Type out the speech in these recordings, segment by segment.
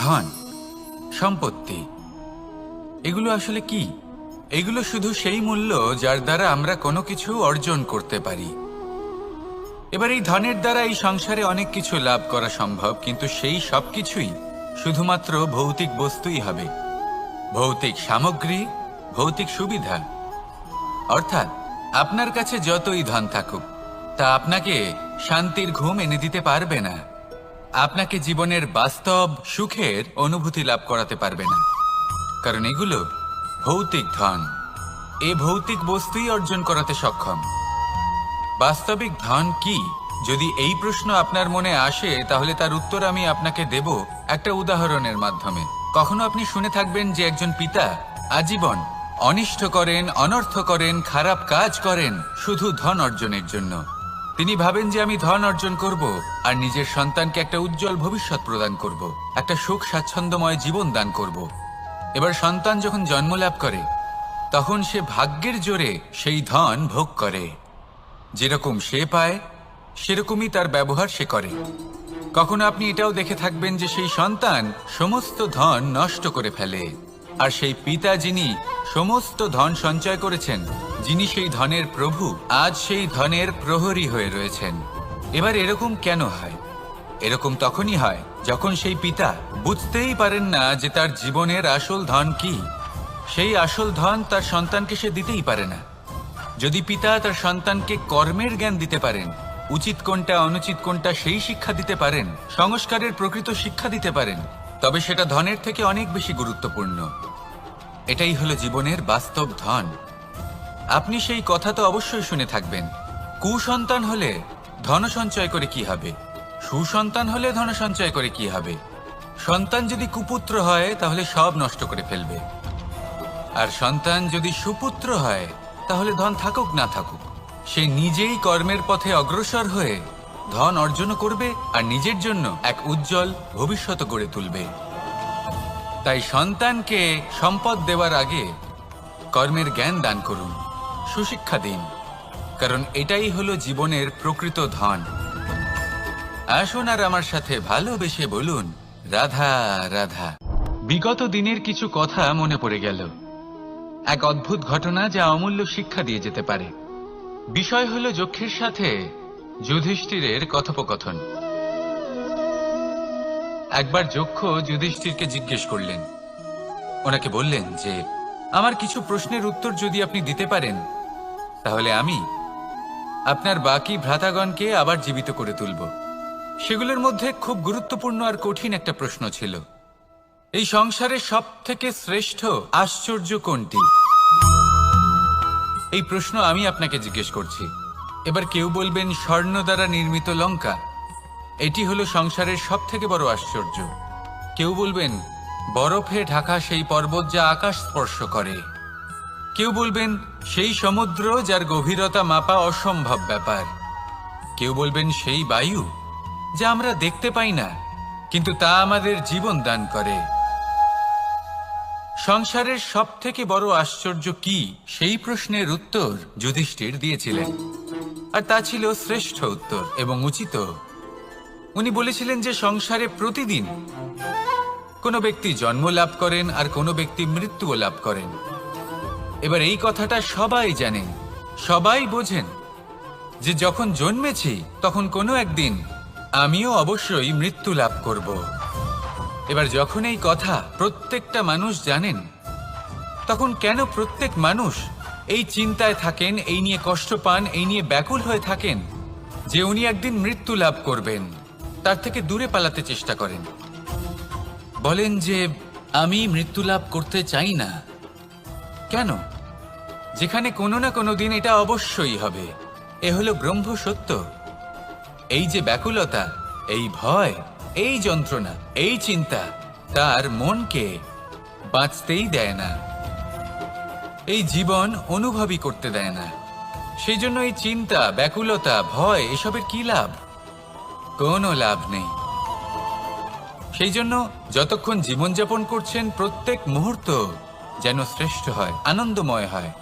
ধন, সম্পত্তি, এগুলো আসলে কি? এগুলো শুধু সেই মূল্য যার দ্বারা আমরা কোনো কিছু অর্জন করতে পারি। এবার এই ধনের দ্বারা এই সংসারে অনেক কিছু লাভ করা সম্ভব, কিন্তু সেই সব কিছুই শুধুমাত্র ভৌতিক বস্তুই হবে, ভৌতিক সামগ্রী, ভৌতিক সুবিধা। অর্থাৎ আপনার কাছে যতই ধন থাকুক, তা আপনাকে শান্তির ঘুম এনে দিতে পারবে না, আপনাকে জীবনের বাস্তব সুখের অনুভূতি লাভ করাতে পারবে না, কারণ এগুলো ভৌতিক ধন। এ ভৌতিক বস্তুই অর্জন করাতে সক্ষম। বাস্তবিক ধন কি? যদি এই প্রশ্ন আপনার মনে আসে, তাহলে তার উত্তর আমি আপনাকে দেব একটা উদাহরণের মাধ্যমে। কখনো আপনি শুনে থাকবেন যে একজন পিতা আজীবন অনিষ্ট করেন, অনর্থ করেন, খারাপ কাজ করেন শুধু ধন অর্জনের জন্য। তিনি ভাবেন যে আমি ধন অর্জন করব আর নিজের সন্তানকে একটা উজ্জ্বল ভবিষ্যৎ প্রদান করব, একটা সুখ স্বাচ্ছন্দ্যময় জীবন দান করব। এবার সন্তান যখন জন্ম লাভ করে, তখন সে ভাগ্যের জোরে সেই ধন ভোগ করে। যেরকম সে পায় সেরকমই তার ব্যবহার সে করে। কখনো আপনি এটাও দেখে থাকবেন যে সেই সন্তান সমস্ত ধন নষ্ট করে ফেলে, আর সেই পিতা যিনি সমস্ত ধন সঞ্চয় করেছেন, যিনি সেই ধনের প্রভু, আজ সেই ধনের প্রহরী হয়ে রয়েছেন। এবার এরকম কেন হয়? এরকম তখনই হয় যখন সেই পিতা বুঝতেই পারেন না যে তার জীবনের আসল ধন কি। সেই আসল ধন তার সন্তানকে সে দিতেই পারে না। যদি পিতা তার সন্তানকে কর্মের জ্ঞান দিতে পারেন, উচিত কোনটা অনুচিত কোনটা সেই শিক্ষা দিতে পারেন, সংস্কারের প্রকৃত শিক্ষা দিতে পারেন, তবে সেটা ধনের থেকে অনেক বেশি গুরুত্বপূর্ণ। এটাই হলো জীবনের বাস্তব ধন। আপনি সেই কথা তো অবশ্যই শুনে থাকবেন, কুসন্তান হলে ধন সঞ্চয় করে কি হবে, সুসন্তান হলে ধন সঞ্চয় করে কি হবে। সন্তান যদি কুপুত্র হয় তাহলে সব নষ্ট করে ফেলবে, আর সন্তান যদি সুপুত্র হয় তাহলে ধন থাকুক না থাকুক, সে নিজেই কর্মের পথে অগ্রসর হয়ে ধন অর্জন করবে আর নিজের জন্য এক উজ্জ্বল ভবিষ্যৎ গড়ে তুলবে। তাই সন্তানকে সম্পদ দেওয়ার আগে কর্মের জ্ঞান দান করুন, সুশিক্ষা দিন, কারণ এটাই হলো জীবনের প্রকৃত ধন। আসুন আর আমার সাথে ভালোবেসে বলুন, রাধা রাধা। বিগত দিনের কিছু কথা মনে পড়ে গেল, এক অদ্ভুত ঘটনা যা অমূল্য শিক্ষা দিয়ে যেতে পারে। বিষয় হলো যক্ষের সাথে যুধিষ্ঠিরের কথোপকথন। একবার যক্ষ যুধিষ্ঠিরকে জিজ্ঞেস করলেন, ওনাকে বললেন যে আমার কিছু প্রশ্নের উত্তর যদি আপনি দিতে পারেন, তাহলে আমি আপনার বাকি ভ্রাতাগণকে আবার জীবিত করে তুলব। সেগুলোর মধ্যে খুব গুরুত্বপূর্ণ আর কঠিন একটা প্রশ্ন ছিল, এই সংসারের সব থেকে শ্রেষ্ঠ আশ্চর্য কোনটি? এই প্রশ্ন আমি আপনাকে জিজ্ঞেস করছি। এবার কেউ বলবেন স্বর্ণ দ্বারা নির্মিত লঙ্কা, এটি হলো সংসারের সব থেকে বড় আশ্চর্য। কেউ বলবেন বরফে ঢাকা সেই পর্বত যা আকাশ স্পর্শ করে। কেউ বলবেন সেই সমুদ্র যার গভীরতা মাপা অসম্ভব ব্যাপার। কেউ বলবেন সেই বায়ু যা আমরা দেখতে পাই না, কিন্তু তা আমাদের জীবন দান করে। সংসারের সব থেকে বড় আশ্চর্য কি, সেই প্রশ্নের উত্তর যুধিষ্ঠির দিয়েছিলেন, আর তা ছিল শ্রেষ্ঠ উত্তর এবং উচিত। উনি বলেছিলেন যে সংসারে প্রতিদিন কোনো ব্যক্তি জন্ম লাভ করেন আর কোনো ব্যক্তি মৃত্যুও লাভ করেন। এবার এই কথাটা সবাই জানেন, সবাই বোঝেন যে যখন জন্মেছি তখন কোনো একদিন আমিও অবশ্যই মৃত্যু লাভ করব। এবার যখন এই কথা প্রত্যেকটা মানুষ জানেন, তখন কেন প্রত্যেক মানুষ এই চিন্তায় থাকেন, এই নিয়ে কষ্ট পান, এই নিয়ে ব্যাকুল হয়ে থাকেন যে উনি একদিন মৃত্যু লাভ করবেন, তার থেকে দূরে পালাতে চেষ্টা করেন, বলেন যে আমি মৃত্যু লাভ করতে চাই না। কেন? যেখানে কোনো না কোনো দিন এটা অবশ্যই হবে। এ হলো ব্রহ্ম সত্য। এই যে ব্যাকুলতা, এই ভয়, এই যন্ত্রণা, এই চিন্তা তার মনকে বাঁচতেই দেয় না, এই জীবন অনুভবই করতে দেয় না। সেই জন্য এই চিন্তা, ব্যাকুলতা, ভয় এসবের কি লাভ? কোনো লাভ নেই। সেই জন্য যতক্ষণ জীবনযাপন করছেন, প্রত্যেক মুহূর্ত যেন শ্রেষ্ঠ হয়, আনন্দময় হয়,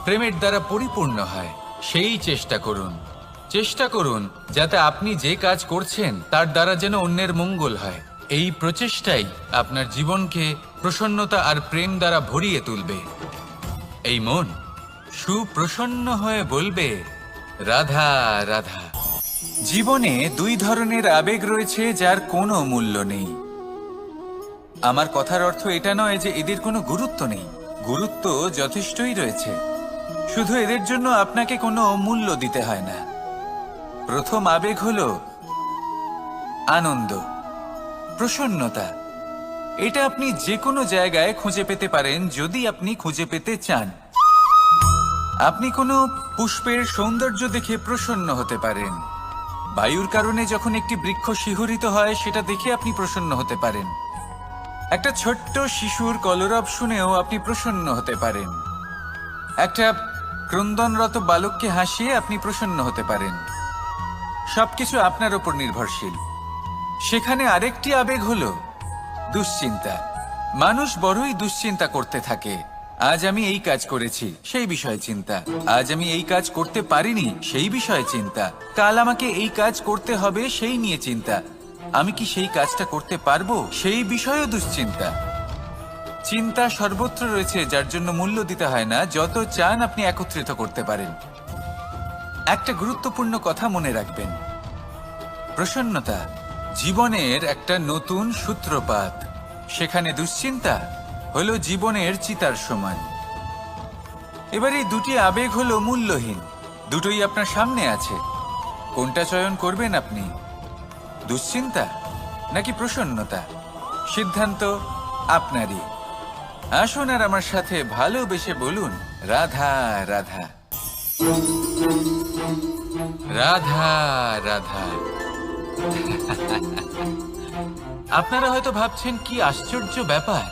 প্রেমের দ্বারা পরিপূর্ণ হয়, সেই চেষ্টা করুন। চেষ্টা করুন যাতে আপনি যে কাজ করছেন তার দ্বারা যেন অন্যের মঙ্গল হয়, এই প্রচেষ্টাই আপনার জীবনকে প্রসন্নতা আর প্রেম দ্বারা ভরিয়ে তুলবে। এই মন সুপ্রসন্ন হয়ে বলবে, রাধা রাধা। জীবনে দুই ধরনের আবেগ রয়েছে যার কোনো মূল্য নেই। আমার কথার অর্থ এটা নয় যে এদের কোনো গুরুত্ব নেই, গুরুত্ব যথেষ্টই রয়েছে, শুধু এদের জন্য আপনাকে কোনো মূল্য দিতে হয় না। প্রথম আবেগ হলো আনন্দ, প্রসন্নতা। এটা আপনি যে কোনো জায়গায় খুঁজে পেতে পারেন যদি আপনি খুঁজে পেতে চান। আপনি কোনো পুষ্পের সৌন্দর্য দেখে প্রসন্ন হতে পারেন। বায়ুর কারণে যখন একটি বৃক্ষ শিহরিত হয় সেটা দেখে আপনি প্রসন্ন হতে পারেন। একটা ছোট্ট শিশুর কলরব শুনেও আপনি প্রসন্ন হতে পারেন। একটা ক্রন্দনরত বালককে হাসিয়ে আপনি প্রসন্ন হতে পারেন। সবকিছু আপনার উপর নির্ভরশীল। সেখানে আরেকটি আবেগ হলো দুশ্চিন্তা। মানুষ বড়ই দুশ্চিন্তা করতে থাকে। আজ আমি এই কাজ করেছি, সেই বিষয়ে চিন্তা। আজ আমি এই কাজ করতে পারিনি, সেই বিষয়ে চিন্তা। কাল আমাকে এই কাজ করতে হবে, সেই নিয়ে চিন্তা। আমি কি সেই কাজটা করতে পারবো, সেই বিষয়েও দুশ্চিন্তা। চিন্তা সর্বত্র রয়েছে, যার জন্য মূল্য দিতে হয় না। যত চান আপনি একত্রিত করতে পারেন। একটা গুরুত্বপূর্ণ কথা মনে রাখবেন, প্রসন্নতা জীবনের একটা নতুন সূত্রপাত। সেখানে দুশ্চিন্তা হলো জীবনের চিতার সমান। এবার এই দুটি আবেগ হলো মূল্যহীন, দুটোই আপনার সামনে আছে। কোনটা চয়ন করবেন আপনি, দুশ্চিন্তা নাকি প্রসন্নতা? সিদ্ধান্ত আপনারই। আসুন আর আমার সাথে ভালোবেসে বলুন, রাধা রাধা, রাধা রাধা। আপনারা হয়তো ভাবছেন কি আশ্চর্য ব্যাপার,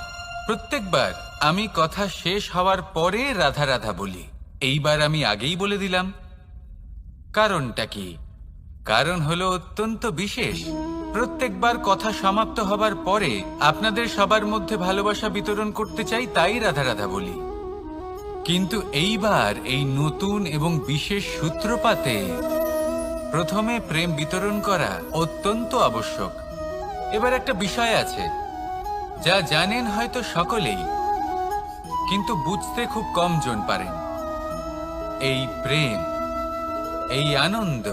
প্রত্যেকবার আমি কথা শেষ হওয়ার পরে রাধা রাধা বলি। এইবার আমি আগেই বলে দিলাম। কারণটা কি? কারণ হলো অত্যন্ত বিশেষ। প্রত্যেকবার কথা সমাপ্ত হবার পরে আপনাদের সবার মধ্যে ভালোবাসা বিতরণ করতে চাই, তাই রাধা রাধা বলি। কিন্তু এইবার এই নতুন এবং বিশেষ সূত্রপাতে প্রথমে প্রেম বিতরণ করা অত্যন্ত আবশ্যক। এবার একটা বিষয় আছে যা জানেন হয়তো সকলেই, কিন্তু বুঝতে খুব কম জন পারেন। এই প্রেম, এই আনন্দ,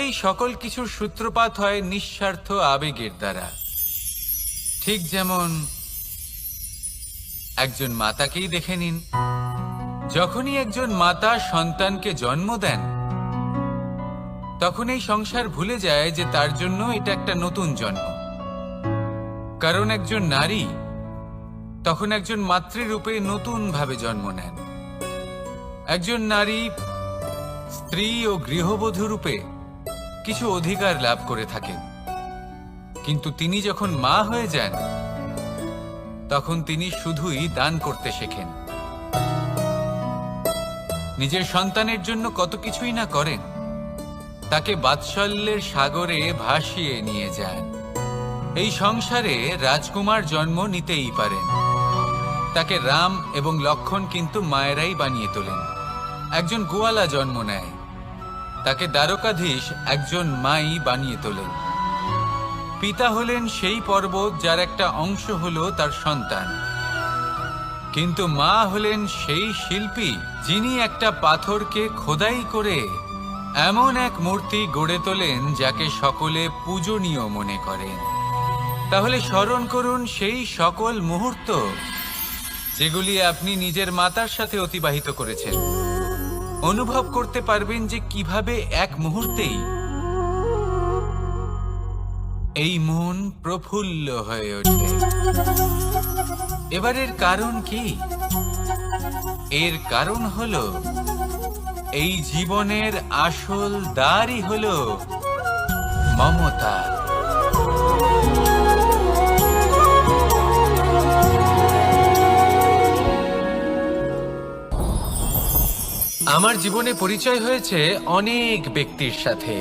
এই সকল কিছুর সূত্রপাত হয় নিঃস্বার্থ আবেগের দ্বারা। ঠিক যেমন একজন মাতাকেই দেখে নিন। যখনই একজন মাতা সন্তানকে জন্ম দেন, তখন এই সংসার ভুলে যায় যে তার জন্য এটা একটা নতুন জন্ম। কারণ একজন নারী তখন একজন মাতৃরূপে নতুন ভাবে জন্ম নেন। একজন নারী স্ত্রী ও গৃহবধূ রূপে কিছু অধিকার লাভ করে থাকেন, কিন্তু তিনি যখন মা হয়ে যান তখন তিনি শুধুই দান করতে শেখেন। নিজের সন্তানের জন্য কত কিছুই না করেন, তাকে বাৎসল্যের সাগরে ভাসিয়ে নিয়ে যান। এই সংসারে রাজকুমার জন্ম নিতেই পারেন, তাকে রাম এবং লক্ষ্মণ কিন্তু মায়েরাই বানিয়ে তোলেন। একজন গোয়ালা জন্ম নেয়, তাকে দ্বারকাধীশ একজন মাই বানিয়ে তোলেন। পিতা হলেন সেই পর্বত যার একটা অংশ হলো তার সন্তান, কিন্তু মা হলেন সেই শিল্পী যিনি একটা পাথরকে খোদাই করে এমন এক মূর্তি গড়ে তোলেন যাকে সকলে পূজনীয় মনে করেন। তাহলে স্মরণ করুন সেই সকল মুহূর্ত যেগুলি আপনি নিজের মাতার সাথে অতিবাহিত করেছেন। অনুভব করতে পারবেন যে কিভাবে এক মুহূর্তেই এই মন প্রফুল্ল হয়ে ওঠে। এবারের কারণ কি? এর কারণ হলো এই জীবনের আসল দ্বারই হলো মমতা। আমার জীবনে পরিচয় হয়েছে অনেক ব্যক্তির সাথে,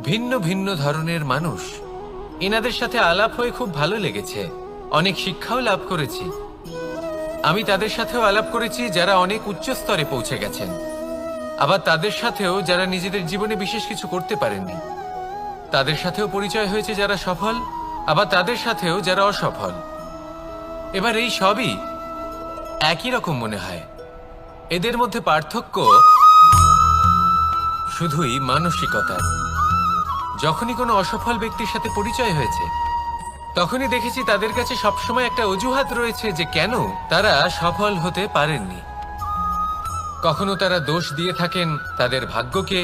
ভিন্ন ভিন্ন ধরনের মানুষ। এনাদের সাথে আলাপ হয়ে খুব ভালো লেগেছে, অনেক শিক্ষাও লাভ করেছি। আমি তাদের সাথেও আলাপ করেছি যারা অনেক উচ্চ স্তরে পৌঁছে গেছেন, আবার তাদের সাথেও যারা নিজেদের জীবনে বিশেষ কিছু করতে পারেননি। তাদের সাথেও পরিচয় হয়েছে যারা সফল, আবার তাদের সাথেও যারা অসফল। এবার এই সবই একই রকম মনে হয়। এদের মধ্যে পার্থক্য শুধুই মানসিকতার। যখনই কোনো অসফল ব্যক্তির সাথে পরিচয় হয়েছে, তখনই দেখেছি তাদের কাছে সবসময় একটা অজুহাত রয়েছে যে কেন তারা সফল হতে পারেননি। কখনো তারা দোষ দিয়ে থাকেন তাদের ভাগ্যকে,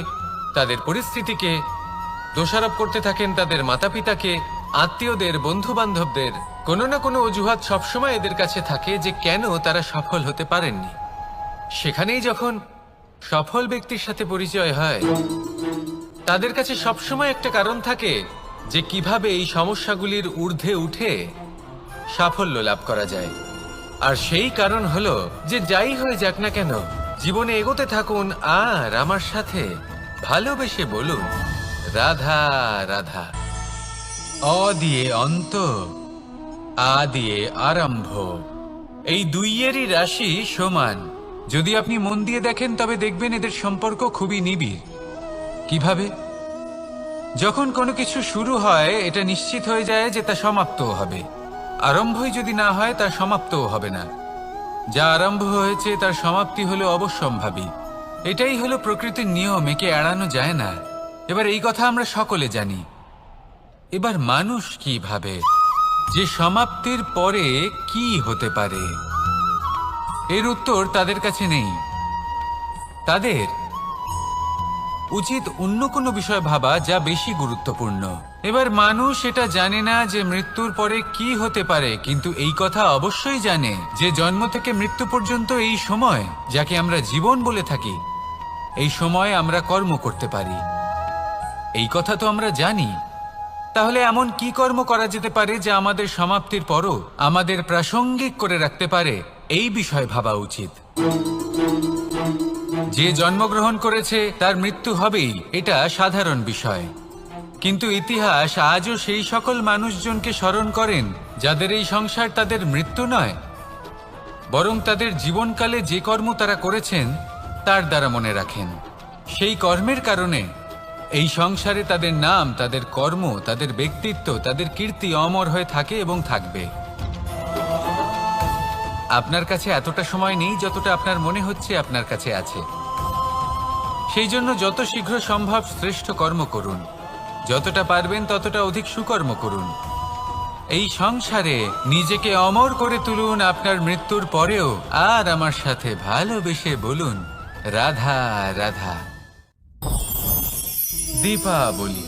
তাদের পরিস্থিতিকে, দোষারোপ করতে থাকেন তাদের মাতা পিতাকে, আত্মীয়দের, বন্ধু বান্ধবদের। কোনো না কোনো অজুহাত সবসময় এদের কাছে থাকে যে কেন তারা সফল হতে পারেননি। সেখানেই যখন সফল ব্যক্তির সাথে পরিচয় হয়, তাদের কাছে সবসময় একটা কারণ থাকে যে কিভাবে এই সমস্যাগুলির ঊর্ধ্বে উঠে সাফল্য লাভ করা যায়। আর সেই কারণ হলো যে যাই হয়ে যাক না কেন, জীবনে এগোতে থাকুন আর আমার সাথে ভালোবেসে বলুন রাধা রাধা। অ দিয়ে অন্ত, আ দিয়ে আরম্ভ, এই দুইয়েরই রাশি সমান। যদি আপনি মন দিয়ে দেখেন তবে দেখবেন এদের সম্পর্ক খুবই নিবিড়। কিভাবে? যখন কোনো কিছু শুরু হয় এটা নিশ্চিত হয়ে যায় যে তা সমাপ্তও হবে। আরম্ভই যদি না হয় তা সমাপ্তও হবে না। যা আরম্ভ হয়েছে তার সমাপ্তি হলো অবশ্যম্ভাবী। এটাই হলো প্রকৃতির নিয়ম, একে এড়ানো যায় না। এবার এই কথা আমরা সকলে জানি। এবার মানুষ কি ভাবে যে সমাপ্তির পরে কি হতে পারে, এর উত্তর তাদের কাছে নেই। তাদের উচিত অন্য কোনো বিষয় ভাবা যা বেশি গুরুত্বপূর্ণ। এবার মানুষ এটা জানে না যে মৃত্যুর পরে কি হতে পারে, কিন্তু এই কথা অবশ্যই জানে যে জন্ম থেকে মৃত্যু পর্যন্ত এই সময়, যাকে আমরা জীবন বলে থাকি, এই সময় আমরা কর্ম করতে পারি। এই কথা তো আমরা জানি। তাহলে এমন কি কর্ম করা যেতে পারে যা আমাদের সমাপ্তির পরও আমাদের প্রাসঙ্গিক করে রাখতে পারে, এই বিষয় ভাবা উচিত। যে জন্মগ্রহণ করেছে তার মৃত্যু হবেই, এটা সাধারণ বিষয়। কিন্তু ইতিহাস আজও সেই সকল মানুষজনকে স্মরণ করেন যাদের এই সংসার তাদের মৃত্যু নয়, বরং তাদের জীবনকালে যে কর্ম তারা করেছেন তার দ্বারা মনে রাখেন। সেই কর্মের কারণে এই সংসারে তাদের নাম, তাদের কর্ম, তাদের ব্যক্তিত্ব, তাদের কীর্তি অমর হয়ে থাকে এবং থাকবে। আপনার কাছে এতটা সময় নেই যতটা আপনার মনে হচ্ছে আপনার কাছে আছে। সেই জন্য যত শীঘ্র সম্ভব শ্রেষ্ঠ কর্ম করুন, যতটা পারবেন ততটা অধিক সুকর্ম করুন। এই সংসারে নিজেকে অমর করে তুলুন আপনার মৃত্যুর পরেও, আর আমার সাথে ভালোবেসে বলুন রাধা রাধা। দীপাবলি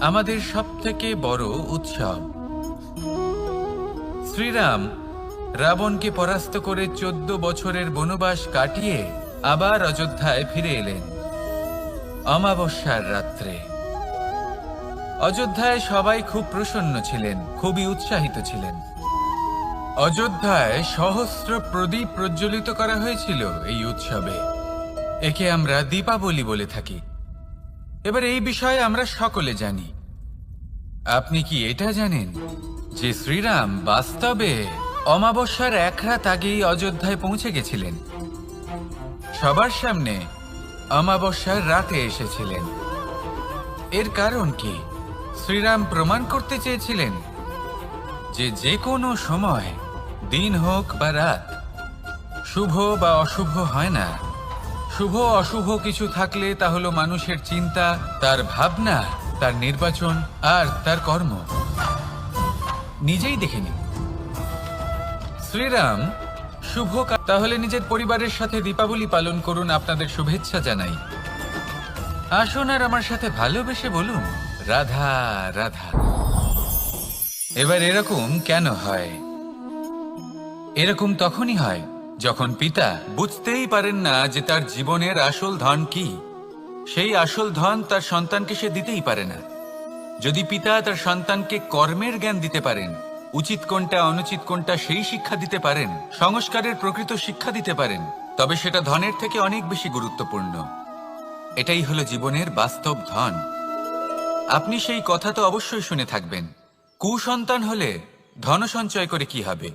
আমাদের সবথেকে বড় উৎসব। শ্রীরাম রাবণকে পরাস্ত করে 14 বছরের বনবাস কাটিয়ে আবার অযোধ্যায় ফিরে এলেন অমাবস্যার রাত্রে। অযোধ্যায় সবাই খুব প্রসন্ন ছিলেন, খুবই উৎসাহিত ছিলেন। অযোধ্যায় সহস্র প্রদীপ প্রজ্বলিত করা হয়েছিল এই উৎসবে। একে আমরা দীপাবলি বলে থাকি। এবার এই বিষয়ে আমরা সকলে জানি। আপনি কি এটা জানেন যে শ্রীরাম বাস্তবে অমাবস্যার এক রাত আগেই অযোধ্যায় পৌঁছে গেছিলেন? সবার সামনে অমাবস্যার রাতে এসেছিলেন। এর কারণ কি? শ্রীরাম প্রমাণ করতে চেয়েছিলেন যে যে কোনো সময়, দিন হোক বা রাত, শুভ বা অশুভ হয় না। শুভ অশুভ কিছু থাকলে তা হলো মানুষের চিন্তা, তার ভাবনা, তার নির্বাচন আর তার কর্ম। নিজেই দেখে নিন। শ্রীরাম শুভ, তাহলে নিজের পরিবারের সাথে দীপাবলি পালন করুন। আপনাদের শুভেচ্ছা জানাই। আসুন আর আমার সাথে ভালোবেসে বলুন রাধা রাধা। এবার এরকম কেন হয়? এরকম তখনই হয় যখন পিতা বুঝতেই পারেন না যে তার জীবনের আসল ধন কি। সেই আসল ধন তার সন্তানকে সে দিতেই পারে না। যদি পিতা তার সন্তানকে কর্মের জ্ঞান দিতে পারেন, উচিত কোনটা অনুচিত কোনটা সেই শিক্ষা দিতে পারেন, সংস্কারের প্রকৃত শিক্ষা দিতে পারেন, তবে সেটা ধনের থেকে অনেক বেশি গুরুত্বপূর্ণ। এটাই হলো জীবনের বাস্তব ধন। আপনি সেই কথা তো অবশ্যই শুনে থাকবেন, কুসন্তান হলে ধন সঞ্চয় করে কি হবে,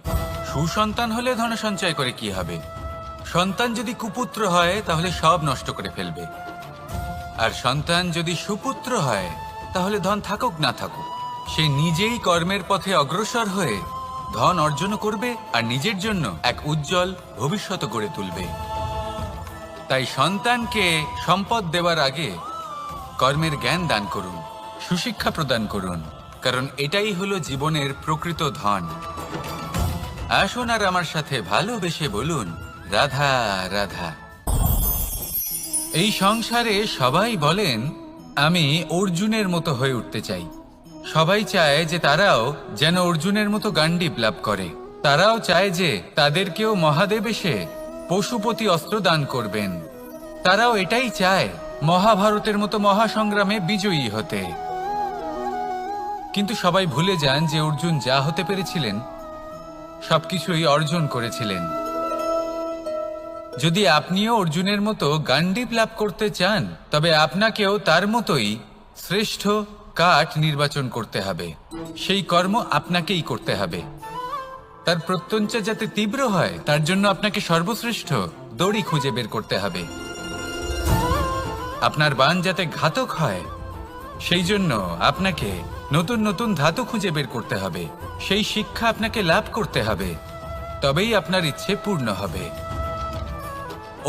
সুসন্তান হলে ধন সঞ্চয় করে কি হবে। সন্তান যদি কুপুত্র হয় তাহলে সব নষ্ট করে ফেলবে, আর সন্তান যদি সুপুত্র হয় তাহলে ধন থাকুক না থাকুক সে নিজেই কর্মের পথে অগ্রসর হয়ে ধন অর্জন করবে আর নিজের জন্য এক উজ্জ্বল ভবিষ্যৎ গড়ে তুলবে। তাই সন্তানকে সম্পদ দেওয়ার আগে কর্মের জ্ঞান দান করুন, সুশিক্ষা প্রদান করুন, কারণ এটাই হলো জীবনের প্রকৃত ধন। আসুন আর আমার সাথে ভালোবেসে বলুন, রাধা রাধা। এই সংসারে সবাই বলেন আমি অর্জুনের মতো হয়ে উঠতে চাই। সবাই চায় যে তারাও যেন অর্জুনের মতো গান্ডীব লাভ করে। তারাও চায় যে তাদেরকেও মহাদেব এসে পশুপতি অস্ত্র দান করবেন। তারাও এটাই চায় মহাভারতের মতো মহাসংগ্রামে বিজয়ী হতে। কিন্তু সবাই ভুলে যান যে অর্জুন যা হতে পেরেছিলেন সবকিছুই অর্জন করেছিলেন। যদি আপনিও অর্জুনের মতো গান্ডীব লাভ করতে চান তবে আপনাকেও তার মতোই শ্রেষ্ঠ কাঠ নির্বাচন করতে হবে। সেই কর্ম আপনাকেই করতে হবে। তার প্রত্যঞ্চা যাতে তীব্র হয় তার জন্য আপনাকে সর্বশ্রেষ্ঠ দড়ি খুঁজে বের করতে হবে। আপনার বাণ যাতে ঘাতক হয় সেই জন্য আপনাকে নতুন নতুন ধাতু খুঁজে বের করতে হবে। সেই শিক্ষা আপনাকে লাভ করতে হবে, তবেই আপনার ইচ্ছে পূর্ণ হবে।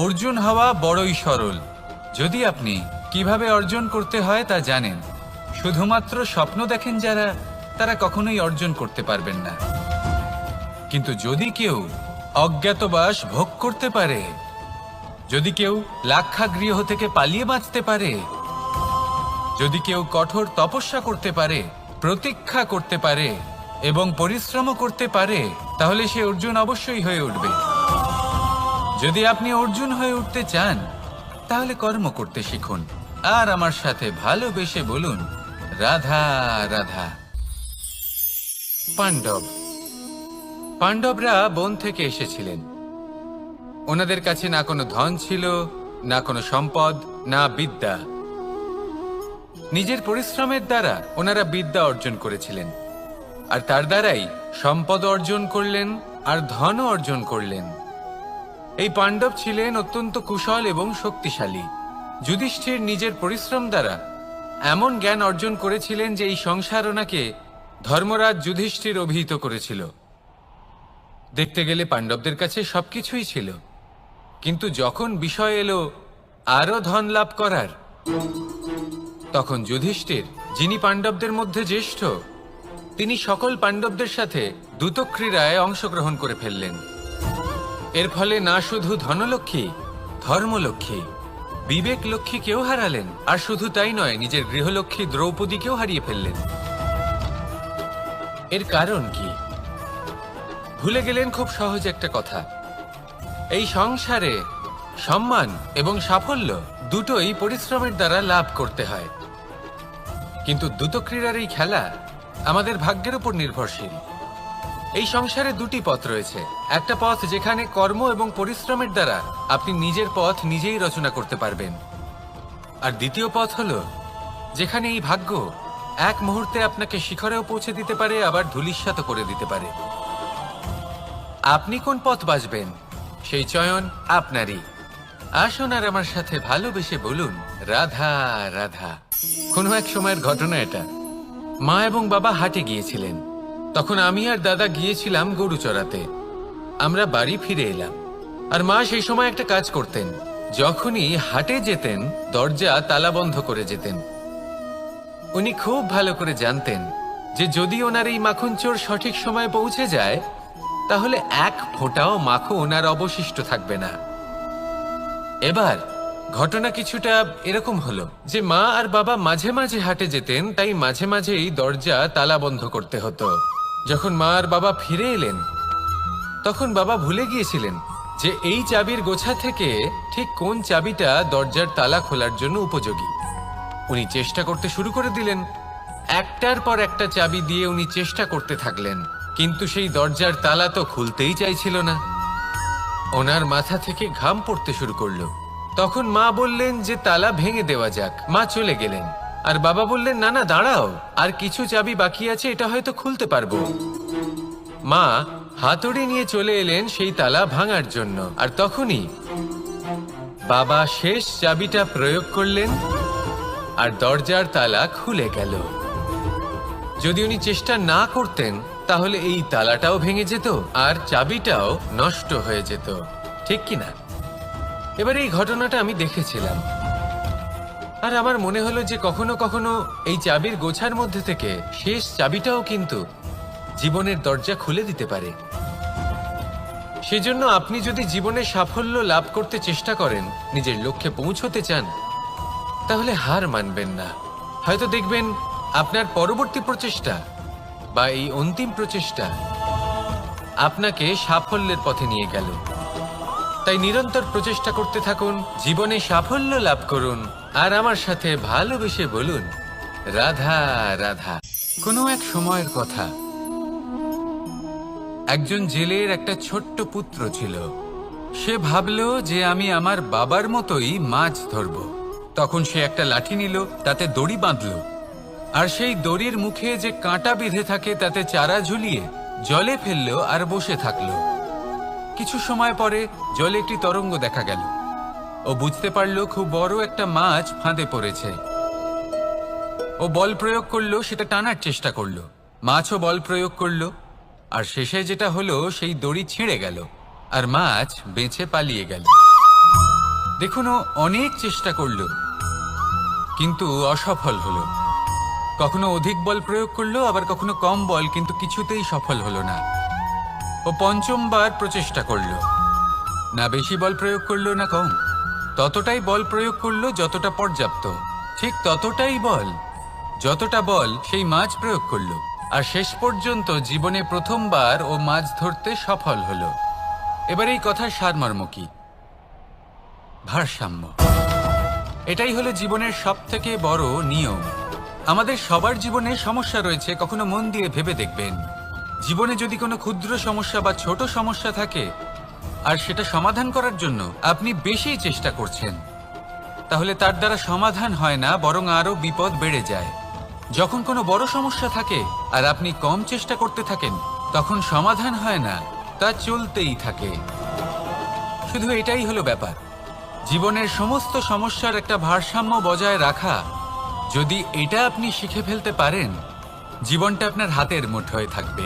অর্জুন হওয়া বড়ই সরল যদি আপনি কিভাবে অর্জন করতে হয় তা জানেন। শুধুমাত্র স্বপ্ন দেখেন যারা, তারা কখনোই অর্জন করতে পারবেন না। কিন্তু যদি কেউ অজ্ঞাতবাস ভোগ করতে পারে, যদি কেউ লাক্ষাগৃহ থেকে পালিয়ে বাঁচতে পারে, যদি কেউ কঠোর তপস্যা করতে পারে, প্রতীক্ষা করতে পারে এবং পরিশ্রম করতে পারে, তাহলে সে অর্জুন অবশ্যই হয়ে উঠবে। যদি আপনি অর্জুন হয়ে উঠতে চান তাহলে কর্ম করতে শিখুন আর আমার সাথে ভালোবেসে বলুন, রাধা রাধা। পাণ্ডবরা বন থেকে এসেছিলেন। ওনাদের কাছে না কোনো ধন ছিল, না কোনো সম্পদ, না বিদ্যা। নিজের পরিশ্রমের দ্বারা ওনারা বিদ্যা অর্জন করেছিলেন আর তার দ্বারাই সম্পদ অর্জন করলেন আর ধনও অর্জন করলেন। এই পাণ্ডব ছিলেন অত্যন্ত কুশল এবং শক্তিশালী। যুধিষ্ঠির নিজের পরিশ্রম দ্বারা এমন জ্ঞান অর্জন করেছিলেন যে এই সংসার ওনাকে ধর্মরাজ যুধিষ্ঠির অভিহিত করেছিল। দেখতে গেলে পাণ্ডবদের কাছে সবকিছুই ছিল, কিন্তু যখন বিষয় এলো আরো ধন লাভ করার, তখন যুধিষ্ঠির, যিনি পাণ্ডবদের মধ্যে জ্যেষ্ঠ, তিনি সকল পাণ্ডবদের সাথে দ্যুতক্রীড়ায় অংশগ্রহণ করে ফেললেন। এর ফলে না শুধু ধনলক্ষ্মী, ধর্মলক্ষ্মী, বিবেক লক্ষ্মীকেও হারালেন, আর শুধু তাই নয়, নিজের গৃহলক্ষ্মী দ্রৌপদীকেও হারিয়ে ফেললেন। এর কারণ কি? ভুলে গেলেন খুব সহজ একটা কথা, এই সংসারে সম্মান এবং সাফল্য দুটোই পরিশ্রমের দ্বারা লাভ করতে হয়। কিন্তু দ্যুতক্রীড়ার এই খেলা আমাদের ভাগ্যের উপর নির্ভরশীল। এই সংসারে দুটি পথ রয়েছে। একটা পথ যেখানে কর্ম এবং পরিশ্রমের দ্বারা আপনি নিজের পথ নিজেই রচনা করতে পারবেন, আর দ্বিতীয় পথ হলো যেখানে এই ভাগ্য এক মুহূর্তে আপনাকে শিখরেও পৌঁছে দিতে পারে, আবার ধূলিসাৎ করে দিতে পারে। আপনি কোন পথ বাছবেন সেই চয়ন আপনারই। আসুন আর আমার সাথে ভালোবেসে বলুন, রাধা রাধা। কোনো এক সময়ের ঘটনা এটা। মা এবং বাবা হাটে গিয়েছিলেন। তখন আমি আর দাদা গিয়েছিলাম গরু চড়াতে। আমরা বাড়ি ফিরে এলাম, আর মা সেই সময় একটা কাজ করতেন। যখনই হাটে যেতেন দরজা তালা বন্ধ করে যেতেন। উনি খুব ভালো করে জানতেন যে যদি ওনার এই মাখন চোর সঠিক সময়ে পৌঁছে যায় তাহলে এক ফোঁটাও মাখন ওনার অবশিষ্ট থাকবে না। এবার ঘটনা কিছুটা এরকম হলো যে মা আর বাবা মাঝে মাঝে হাটে যেতেন, তাই মাঝে মাঝেই দরজা তালা বন্ধ করতে হতো। যখন মা আর বাবা ফিরে এলেন তখন বাবা ভুলে গিয়েছিলেন যে এই চাবির গোছা থেকে ঠিক কোন চাবিটা দরজার তালা খোলার জন্য উপযোগী। উনি চেষ্টা করতে শুরু করে দিলেন। একটার পর একটা চাবি দিয়ে উনি চেষ্টা করতে থাকলেন, কিন্তু সেই দরজার তালা তো খুলতেই চাইছিল না। ওনার মাথা থেকে ঘাম পড়তে শুরু করলো। তখন মা বললেন যে তালা ভেঙে দেওয়া যাক। মা চলে গেলেন, আর বাবা বললেন না না দাঁড়াও, আর কিছু চাবি বাকি আছে, এটা হয়তো খুলতে পারবো। মা হাতুড়ি নিয়ে চলে এলেন সেই তালা ভাঙার জন্য, আর তখনই বাবা শেষ চাবিটা প্রয়োগ করলেন আর দরজার তালা খুলে গেল। যদি উনি চেষ্টা না করতেন তাহলে এই তালাটাও ভেঙে যেত আর চাবিটাও নষ্ট হয়ে যেত, ঠিক কি না? এবার এই ঘটনাটা আমি দেখেছিলাম, আর আমার মনে হলো যে কখনো কখনো এই চাবির গোছার মধ্যে থেকে শেষ চাবিটাও কিন্তু জীবনের দরজা খুলে দিতে পারে। সেজন্য আপনি যদি জীবনে সাফল্য লাভ করতে চেষ্টা করেন, নিজের লক্ষ্যে পৌঁছতে চান, তাহলে হার মানবেন না। হয়তো দেখবেন আপনার পরবর্তী প্রচেষ্টা বা এই অন্তিম প্রচেষ্টা আপনাকে সাফল্যের পথে নিয়ে গেল। তাই নিরন্তর প্রচেষ্টা করতে থাকুন, জীবনে সাফল্য লাভ করুন, আর আমার সাথে ভালোবেসে বলুন, রাধা রাধা। কোনো এক সময়ের কথা, একজন জেলের একটা ছোট্ট পুত্র ছিল। সে ভাবলো যে আমি আমার বাবার মতোই মাছ ধরব। তখন সে একটা লাঠি নিল, তাতে দড়ি বাঁধল, আর সেই দড়ির মুখে যে কাঁটা বেঁধে থাকে তাতে চারা ঝুলিয়ে জলে ফেললো আর বসে থাকলো। কিছু সময় পরে জলে একটি তরঙ্গ দেখা গেল। ও বুঝতে পারলো খুব বড় একটা মাছ ফাঁদে পড়েছে। ও বল প্রয়োগ করলো, সেটা টানার চেষ্টা করলো। মাছও বল প্রয়োগ করলো, আর শেষে যেটা হলো সেই দড়ি ছিঁড়ে গেল আর মাছ বেঁচে পালিয়ে গেল। দেখুন, ও অনেক চেষ্টা করলো কিন্তু অসফল হলো। কখনো অধিক বল প্রয়োগ করলো, আবার কখনো কম বল, কিন্তু কিছুতেই সফল হলো না। ও পঞ্চমবার প্রচেষ্টা করলো, না বেশি বল প্রয়োগ করলো না কম, ততটাই বল প্রয়োগ করলো যতটা পর্যাপ্ত, ঠিক ততটাই বল, যতটা বল সেই মাছ প্রয়োগ করলো। আর শেষ পর্যন্ত জীবনে প্রথমবার ও মাছ ধরতে সফল হলো। এবার এই কথার সারমর্ম কি? ভারসাম্য। এটাই হলো জীবনের সবথেকে বড় নিয়ম। আমাদের সবার জীবনে সমস্যা রয়েছে, কখনো মন দিয়ে ভেবে দেখবেন। জীবনে যদি কোনো ক্ষুদ্র সমস্যা বা ছোট সমস্যা থাকে আর সেটা সমাধান করার জন্য আপনি বেশি চেষ্টা করছেন, তাহলে তার দ্বারা সমাধান হয় না, বরং আরো বিপদ বেড়ে যায়। যখন কোনো বড় সমস্যা থাকে আর আপনি কম চেষ্টা করতে থাকেন, তখন সমাধান হয় না, তা চলতেই থাকে। শুধু এটাই হলো ব্যাপার। জীবনের সমস্ত সমস্যার একটা ভারসাম্য বজায় রাখা, যদি এটা আপনি শিখে ফেলতে পারেন, জীবনটা আপনার হাতের মুঠোয় থাকবে।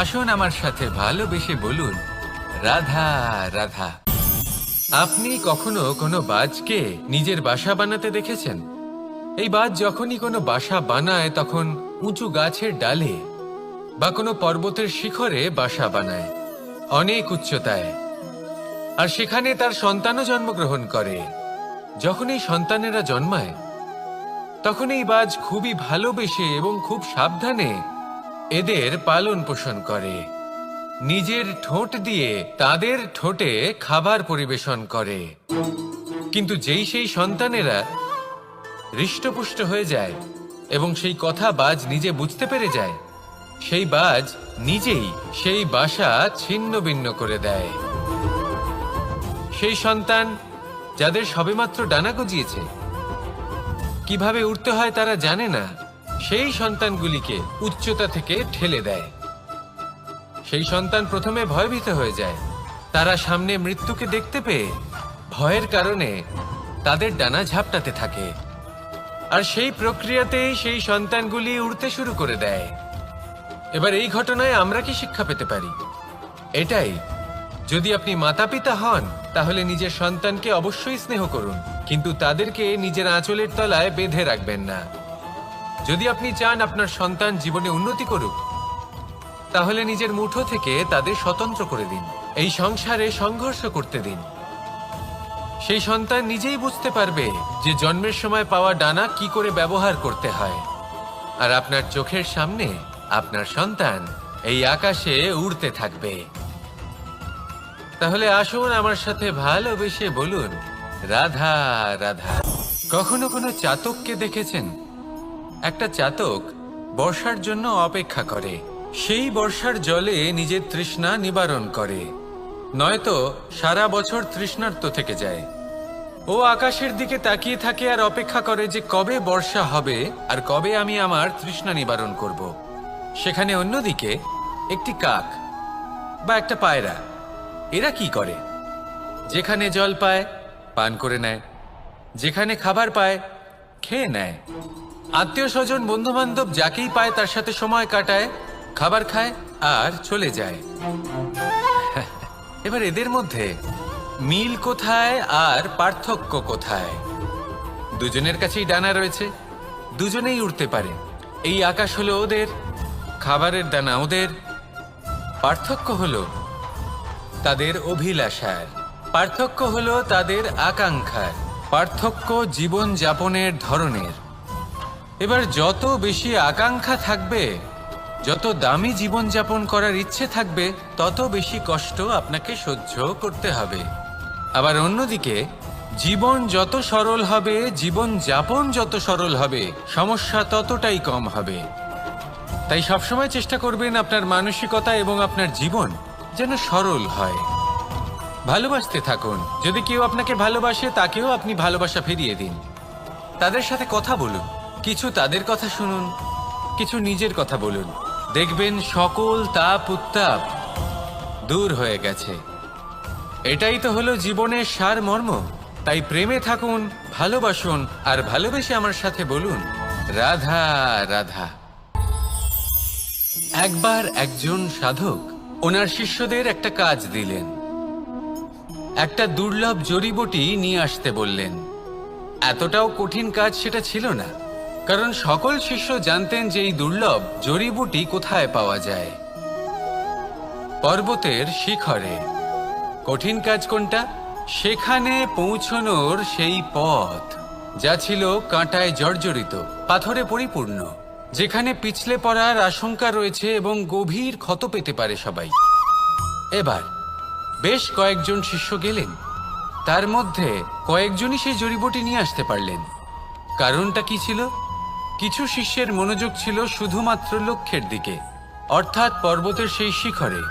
আসুন আমার সাথে ভালোবেসে বলুন, রাধা রাধা। আপনি কখনো কোনো বাজকে নিজের বাসা বানাতে দেখেছেন? এই বাজ যখনই কোনো বাসা বানায় তখন উঁচু গাছের ডালে বা কোনো পর্বতের শিখরে বাসা বানায়, অনেক উচ্চতায়, আর সেখানে তার সন্তানও জন্মগ্রহণ করে। যখন এই সন্তানেরা জন্মায় তখন এই বাজ খুবই ভালোবেসে এবং খুব সাবধানে এদের পালন পোষণ করে। নিজের ঠোঁট দিয়ে তাদের ঠোঁটে খাবার পরিবেশন করে। কিন্তু যেই সেই সন্তানেরা হৃষ্টপুষ্ট হয়ে যায় এবং সেই কথা বাজ নিজে বুঝতে পেরে যায়, সেই বাজ নিজেই সেই বাসা ছিন্ন ভিন্ন করে দেয়। সেই সন্তান যাদের সবেমাত্র ডানা গজিয়েছে, কিভাবে উঠতে হয় তারা জানে না, সেই সন্তানগুলিকে উচ্চতা থেকে ঠেলে দেয়। সেই সন্তান প্রথমে ভয়ভীত হয়ে যায়। তারা সামনে মৃত্যুকে দেখতে পেয়ে ভয়ের কারণে তাদের ডানা ঝাপটাতে থাকে, আর সেই প্রক্রিয়াতেই সেই সন্তানগুলি উড়তে শুরু করে দেয়। এবার এই ঘটনায় আমরা কি শিক্ষা পেতে পারি? এটাই, যদি আপনি মাতা পিতা হন তাহলে নিজের সন্তানকে অবশ্যই স্নেহ করুন, কিন্তু তাদেরকে নিজের আঁচলের তলায় বেঁধে রাখবেন না। যদি আপনি চান আপনার সন্তান জীবনে উন্নতি করুক, তাহলে নিজের মুঠো থেকে তাদের স্বতন্ত্র করে দিন। এই সংসারে সংঘর্ষ করতে দিন। সেই সন্তান নিজেই বুঝতে পারবে যে জন্মের সময় পাওয়া ডানা কি করে ব্যবহার করতে হয়। আর আপনার চোখের সামনে আপনার সন্তান এই আকাশে উড়তে থাকবে। তাহলে আসুন আমার সাথে ভালোবেসে বলুন, রাধা রাধা। কখনো কোনো চাতককে দেখেছেন? একটা চাতক বর্ষার জন্য অপেক্ষা করে। সেই বর্ষার জলে নিজের তৃষ্ণা নিবারণ করে, নয়তো সারা বছর তৃষ্ণার্ত থেকে যায়। ও আকাশের দিকে তাকিয়ে থাকে আর অপেক্ষা করে যে কবে বর্ষা হবে আর কবে আমি আমার তৃষ্ণা নিবারণ করব। সেখানে অন্যদিকে একটি কাক বা একটা পায়রা, এরা কি করে? যেখানে জল পায় পান করে নেয়, যেখানে খাবার পায় খেয়ে নেয়, আত্মীয় স্বজন বন্ধু বান্ধব যাকেই পায় তার সাথে সময় কাটায়, খাবার খায় আর চলে যায়। এবার এদের মধ্যে মিল কোথায় আর পার্থক্য কোথায়? দুজনের কাছেই ডানা রয়েছে, দুজনেই উড়তে পারে। এই আকাশ হলো ওদের, খাবারের দানা ওদের। পার্থক্য হলো তাদের অভিলাষার, পার্থক্য হলো তাদের আকাঙ্ক্ষার, পার্থক্য জীবন যাপনের ধরনের। এবার যত বেশি আকাঙ্ক্ষা থাকবে, যত দামি জীবন যাপন করার ইচ্ছে থাকবে, তত বেশি কষ্ট আপনাকে সহ্য করতে হবে। আবার অন্যদিকে জীবন যত সরল হবে, জীবন যাপন যত সরল হবে, সমস্যা ততটাই কম হবে। তাই সবসময় চেষ্টা করবেন আপনার মানসিকতা এবং আপনার জীবন যেন সরল হয়। ভালোবাসতে থাকুন। যদি কেউ আপনাকে ভালোবাসে, তাকেও আপনি ভালোবাসা ফিরিয়ে দিন। তাদের সাথে কথা বলুন, কিছু তাদের কথা শুনুন, কিছু নিজের কথা বলুন। দেখবেন সকল তাপ উত্তাপ দূর হয়ে গেছে। এটাই তো হলো জীবনের সারমর্ম। তাই প্রেমে থাকুন, ভালোবাসুন, আর ভালোবেসে আমার সাথে বলুন, রাধা রাধা। একবার একজন সাধক ওনার শিষ্যদের একটা কাজ দিলেন। একটা দুর্লভ জড়িবুটি নিয়ে আসতে বললেন। এতটাও কঠিন কাজ সেটা ছিল না, কারণ সকল শিষ্য জানতেন যে এই দুর্লভ জড়িবুটি কোথায় পাওয়া যায়। পর্বতের শিখরে। কঠিন কাজ কোনটা? সেখানে পৌঁছনোর সেই পথ, যা ছিল কাঁটায় জর্জরিত, পাথরে পরিপূর্ণ, যেখানে পিছলে পড়ার আশঙ্কা রয়েছে এবং গভীর ক্ষত পেতে পারে সবাই। এবার বেশ কয়েকজন শিষ্য গেলেন, তার মধ্যে কয়েকজনই সেই জড়িবুটি নিয়ে আসতে পারলেন। কারণটা কি ছিল? কিছু শিষ্যের মনোযোগ ছিল শুধুমাত্র লক্ষ্যের দিকে, অর্থাৎ পর্বতের সেই শিখরে।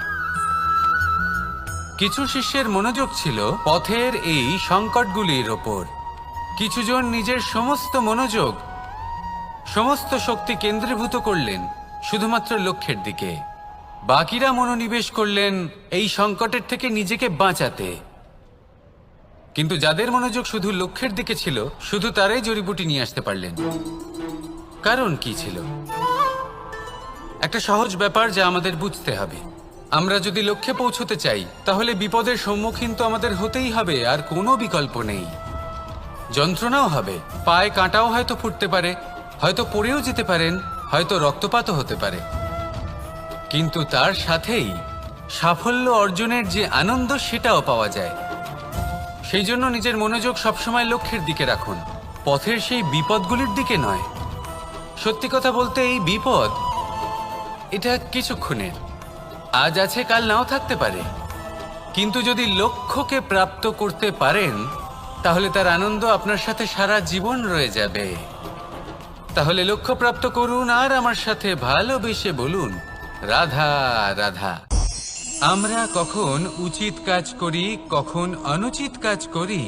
কিছু শিষ্যের মনোযোগ ছিল পথের এই সংকটগুলির ওপর। কিছুজন নিজের সমস্ত মনোযোগ, সমস্ত শক্তি কেন্দ্রীভূত করলেন শুধুমাত্র লক্ষ্যের দিকে। বাকিরা মনোনিবেশ করলেন এই সংকটের থেকে নিজেকে বাঁচাতে। কিন্তু যাদের মনোযোগ শুধু লক্ষ্যের দিকে ছিল, শুধু তারাই জড়িবুটি নিয়ে আসতে পারলেন। কারণ কি ছিল? একটা সহজ ব্যাপার যা আমাদের বুঝতে হবে। আমরা যদি লক্ষ্যে পৌঁছতে চাই, তাহলে বিপদের সম্মুখীন তো আমাদের হতেই হবে, আর কোনো বিকল্প নেই। যন্ত্রণাও হবে, পায়ে কাঁটাও হয়তো ফুটতে পারে, হয়তো পড়েও যেতে পারেন, হয়তো রক্তপাতও হতে পারে। কিন্তু তার সাথেই সাফল্য অর্জনের যে আনন্দ, সেটাও পাওয়া যায়। সেই জন্য নিজের মনোযোগ সবসময় লক্ষ্যের দিকে রাখুন, পথের সেই বিপদগুলির দিকে নয়। সত্যি কথা বলতে, এই বিপদ এটা কিছুক্ষণের, আজ আছে কাল নাও থাকতে পারে। কিন্তু যদি লক্ষ্যকে প্রাপ্ত করতে পারেন, তাহলে তার আনন্দ আপনার সাথে সারা জীবন রয়ে যাবে। তাহলে লক্ষ্য প্রাপ্ত করুন আর আমার সাথে ভালোবেসে বলুন, রাধা রাধা। আমরা কখন উচিত কাজ করি, কখন অনুচিত কাজ করি,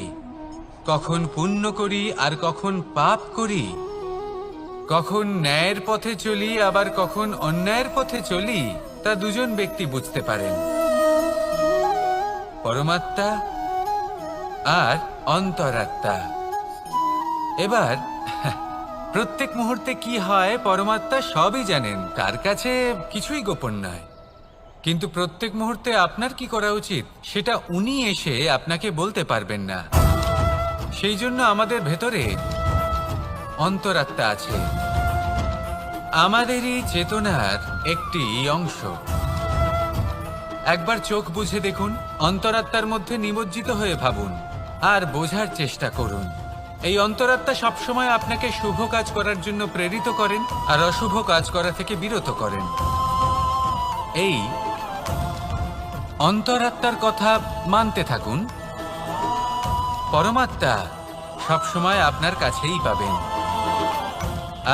কখন পুণ্য করি আর কখন পাপ করি, কখন ন্যায়ের পথে চলি আবার কখন অন্যায়ের পথে চলি, তা দুজন ব্যক্তি বুঝতে পারেন, পরমাত্মা আর অন্তরাত্মা। এবার প্রত্যেক মুহূর্তে কি হয় পরমাত্মা সবই জানেন, তার কাছে কিছুই গোপন নয়। কিন্তু প্রত্যেক মুহূর্তে আপনার কি করা উচিত, সেটা উনি এসে আপনাকে বলতে পারবেন না। সেই জন্য আমাদের ভেতরে অন্তরাত্মা আছে, আমাদেরই চেতনার একটি অংশ। একবার চোখ বুঝে দেখুন, অন্তরাত্মার মধ্যে নিমজ্জিত হয়ে ভাবুন আর বোঝার চেষ্টা করুন। এই অন্তরাত্মা সবসময় আপনাকে শুভ কাজ করার জন্য প্রেরিত করেন আর অশুভ কাজ করা থেকে বিরত করেন। এই অন্তরাত্মার কথা মানতে থাকুন, পরমাত্মা সবসময় আপনার কাছেই পাবেন।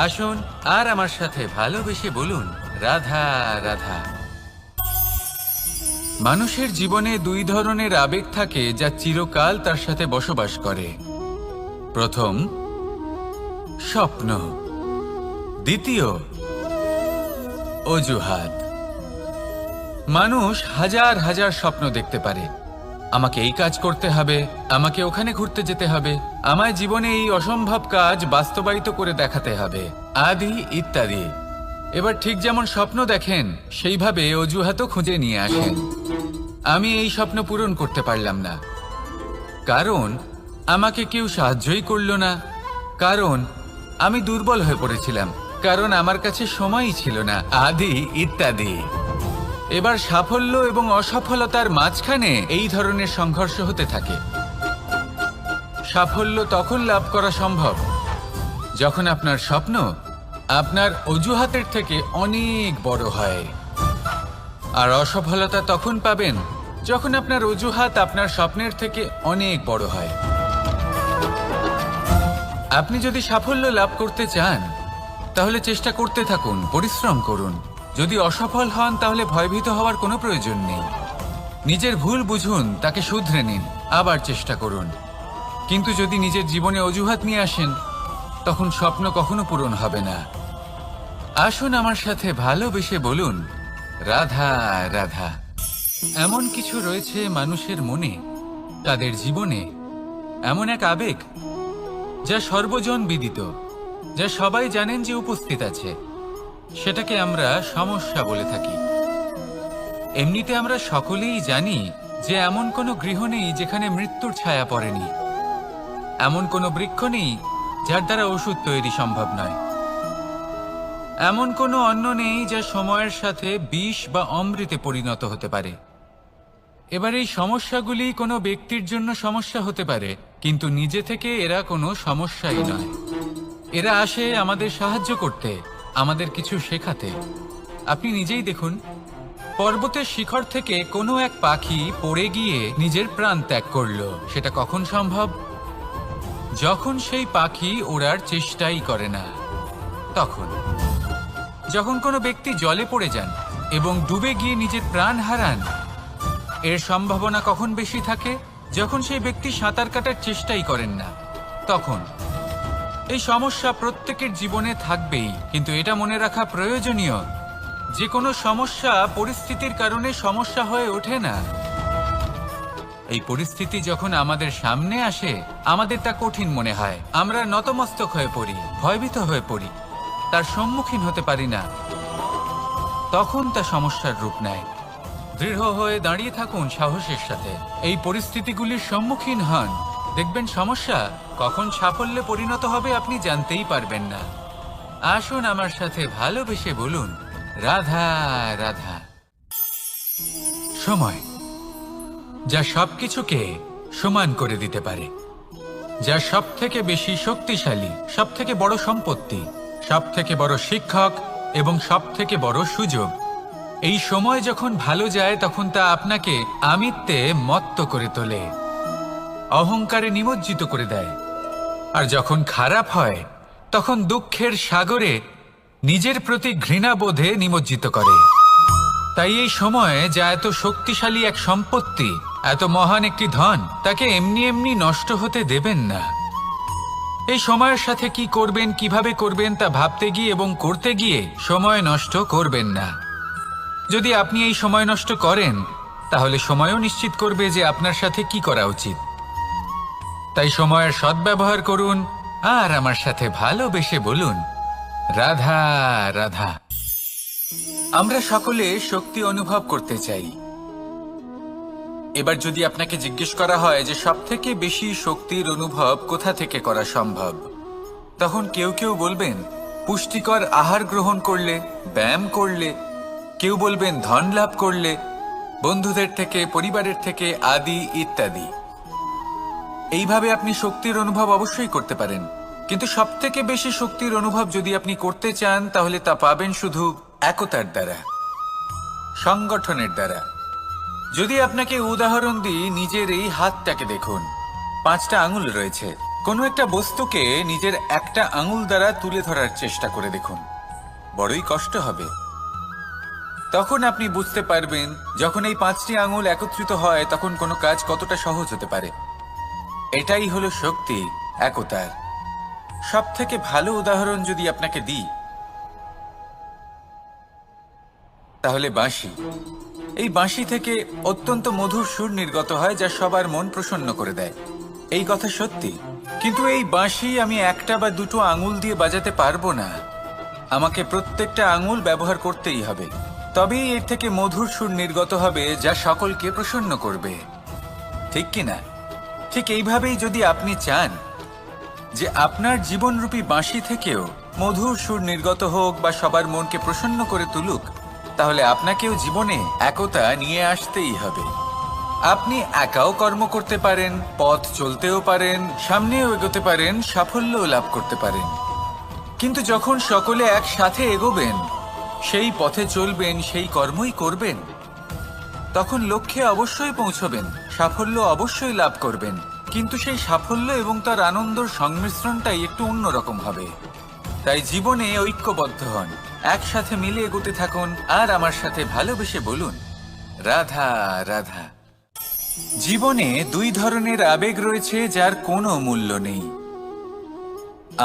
আসুন আর আমার সাথে ভালোবেসে বলুন, রাধা রাধা। মানুষের জীবনে দুই ধরনের আবেগ থাকে যা চিরকাল তার সাথে বসবাস করে। প্রথম, স্বপ্ন। দ্বিতীয়, অজুহাত। মানুষ হাজার হাজার স্বপ্ন দেখতে পারে। আমাকে এই কাজ করতে হবে, আমাকে ওখানে ঘুরতে যেতে হবে, আমায় জীবনে এই অসম্ভব কাজ বাস্তবায়িত করে দেখাতে হবে, আদি ইত্যাদি। এবার ঠিক যেমন স্বপ্ন দেখেন সেইভাবে অজুহাতও খুঁজে নিয়ে আসেন। আমি এই স্বপ্ন পূরণ করতে পারলাম না, কারণ আমাকে কেউ সাহায্যই করল না, কারণ আমি দুর্বল হয়ে পড়েছিলাম, কারণ আমার কাছে সময়ই ছিল না, আদি ইত্যাদি। এবার সাফল্য এবং অসফলতার মাঝখানে এই ধরনের সংঘর্ষ হতে থাকে। সাফল্য তখন লাভ করা সম্ভব যখন আপনার স্বপ্ন আপনার অজুহাতের থেকে অনেক বড় হয়, আর অসফলতা তখন পাবেন যখন আপনার অজুহাত আপনার স্বপ্নের থেকে অনেক বড় হয়। আপনি যদি সাফল্য লাভ করতে চান তাহলে চেষ্টা করতে থাকুন, পরিশ্রম করুন। যদি অসফল হন তাহলে ভয়ভীত হওয়ার কোনো প্রয়োজন নেই। নিজের ভুল বুঝুন, তাকে শুধরে নিন, আবার চেষ্টা করুন। কিন্তু যদি নিজের জীবনে অজুহাত নিয়ে আসেন তখন স্বপ্ন কখনো পূরণ হবে না। আসুন আমার সাথে ভালোবেসে বলুন, রাধা রাধা। এমন কিছু রয়েছে মানুষের মনে, তাদের জীবনে এমন এক আবেগ যা সর্বজন বিদিত, যা সবাই জানেন যে উপস্থিত আছে। সেটাকে আমরা সমস্যা বলে থাকি। এমনিতে আমরা সকলেই জানি যে এমন কোনো গৃহ নেই যেখানে মৃত্যুর ছায়া পড়েনি, এমন কোনো বৃক্ষ নেই যার দ্বারা ওষুধ তৈরি সম্ভব নয়, এমন কোনো অন্ন নেই যা সময়ের সাথে বিষ বা অমৃতে পরিণত হতে পারে। এবার এই সমস্যাগুলি কোনো ব্যক্তির জন্য সমস্যা হতে পারে, কিন্তু নিজে থেকে এরা কোনো সমস্যাই নয়। এরা আসে আমাদের সাহায্য করতে, আমাদের কিছু শেখাতে। আপনি নিজেই দেখুন, পর্বতের শিখর থেকে কোনো এক পাখি পড়ে গিয়ে নিজের প্রাণ ত্যাগ করলো। সেটা কখন সম্ভব? যখন সেই পাখি ওড়ার চেষ্টাই করে না। তখন যখন কোনো ব্যক্তি জলে পড়ে যান এবং ডুবে গিয়ে নিজের প্রাণ হারান, এর সম্ভাবনা কখন বেশি থাকে? যখন সেই ব্যক্তি সাঁতার কাটার চেষ্টাই করেন না। তখন এই সমস্যা প্রত্যেকের জীবনে থাকবেই, কিন্তু এটা মনে রাখা প্রয়োজনীয় যে কোনো সমস্যা পরিস্থিতির কারণে সমস্যা হয়ে ওঠে না। এই পরিস্থিতি যখন আমাদের সামনে আসে আমাদের তা কঠিন মনে হয়, আমরা নতমস্তক হয়ে পড়ি, ভয়ভীত হয়ে পড়ি, তার সম্মুখীন হতে পারি না। তখন তা সমস্যার রূপ নেয়। দৃঢ় হয়ে দাঁড়িয়ে থাকুন সাহসের সাথে, এই পরিস্থিতিগুলির সম্মুখীন হন। দেখবেন সমস্যা কখন সাফল্যে পরিণত হবে আপনি জানতেই পারবেন না। আসুন আমার সাথে ভালোবেসে বলুন, রাধা রাধা। সময় যা সবকিছুকে সমান করে দিতে পারে, যা সব থেকে বেশি শক্তিশালী, সব থেকে বড় সম্পত্তি, সব থেকে বড় শিক্ষক এবং সব থেকে বড় সুযোগ। এই সময় যখন ভালো যায় তখন তা আপনাকে আমিত্বে মত্ত করে তোলে, অহংকারে নিমজ্জিত করে দেয়। আর যখন খারাপ হয় তখন দুঃখের সাগরে নিজের প্রতি ঘৃণাবোধে নিমজ্জিত করে। তাই এই সময়ে যা এত শক্তিশালী এক সম্পত্তি, এত মহান একটি ধন, তাকে এমনি এমনি নষ্ট হতে দেবেন না। এই সময়ের সাথে কি করবেন, কিভাবে করবেন তা ভাবতে গিয়ে এবং করতে গিয়ে সময় নষ্ট করবেন না। যদি আপনি এই সময় নষ্ট করেন তাহলে সময়ও নিশ্চিত করবে যে আপনার সাথে কি করা উচিত। তাই সময়ের সদ্ব্যবহার করুন আর আমার সাথে ভালোবেসে বলুন, রাধা রাধা। আমরা সকলে শক্তি অনুভব করতে চাই। এবার যদি আপনাকে জিজ্ঞেস করা হয় যে সবথেকে বেশি শক্তির অনুভব কোথা থেকে করা সম্ভব, তখন কেউ কেউ বলবেন পুষ্টিকর আহার গ্রহণ করলে, ব্যায়াম করলে, কেউ বলবেন ধন লাভ করলে, বন্ধুদের থেকে, পরিবারের থেকে, আদি ইত্যাদি। এইভাবে আপনি শক্তির অনুভব অবশ্যই করতে পারেন, কিন্তু সবথেকে বেশি শক্তির অনুভব যদি আপনি করতে চান তাহলে তা পাবেন শুধু একতার দ্বারা, সংগঠনের দ্বারা। যদি আপনাকে উদাহরণ দিই, নিজের এই হাতটাকে দেখুন, 5টা আঙুল রয়েছে। কোনো একটা বস্তুকে নিজের একটা আঙুল দ্বারা তুলে ধরার চেষ্টা করে দেখুন, বড়ই কষ্ট হবে। তখন আপনি বুঝতে পারবেন যখন এই 5টি আঙুল একত্রিত হয় তখন কোনো কাজ কতটা সহজ হতে পারে। এটাই হলো শক্তি, একতার। সব থেকে ভালো উদাহরণ যদি আপনাকে দিই তাহলে বাঁশি। এই বাঁশি থেকে অত্যন্ত মধুর সুর নির্গত হয় যা সবার মন প্রসন্ন করে দেয়। এই কথা সত্যি, কিন্তু এই বাঁশি আমি 1টা বা 2টো আঙুল দিয়ে বাজাতে পারবো না। আমাকে প্রত্যেকটা আঙুল ব্যবহার করতেই হবে, তবেই এর থেকে মধুর সুর নির্গত হবে যা সকলকে প্রসন্ন করবে, ঠিক কি না? ঠিক এইভাবেই যদি আপনি চান যে আপনার জীবনরূপী বাঁশি থেকেও মধুর সুর নির্গত হোক বা সবার মনকে প্রসন্ন করে তুলুক, তাহলে আপনাকেও জীবনে একতা নিয়ে আসতেই হবে। আপনি একাও কর্ম করতে পারেন, পথ চলতেও পারেন, সামনেও এগোতে পারেন, সাফল্যও লাভ করতে পারেন। কিন্তু যখন সকলে একসাথে এগোবেন, সেই পথে চলবেন, সেই কর্মই করবেন, তখন লক্ষ্যে অবশ্যই পৌঁছবেন, সাফল্য অবশ্যই লাভ করবেন। কিন্তু সেই সাফল্য এবং তার আনন্দর সংমিশ্রণটাই একটু অন্যরকম হবে। তাই জীবনে ঐক্যবদ্ধ হন, একসাথে মিলে এগোতে থাকুন, আর আমার সাথে ভালোবেসে বলুন, রাধা রাধা। জীবনে দুই ধরনের আবেগ রয়েছে যার কোনো মূল্য নেই।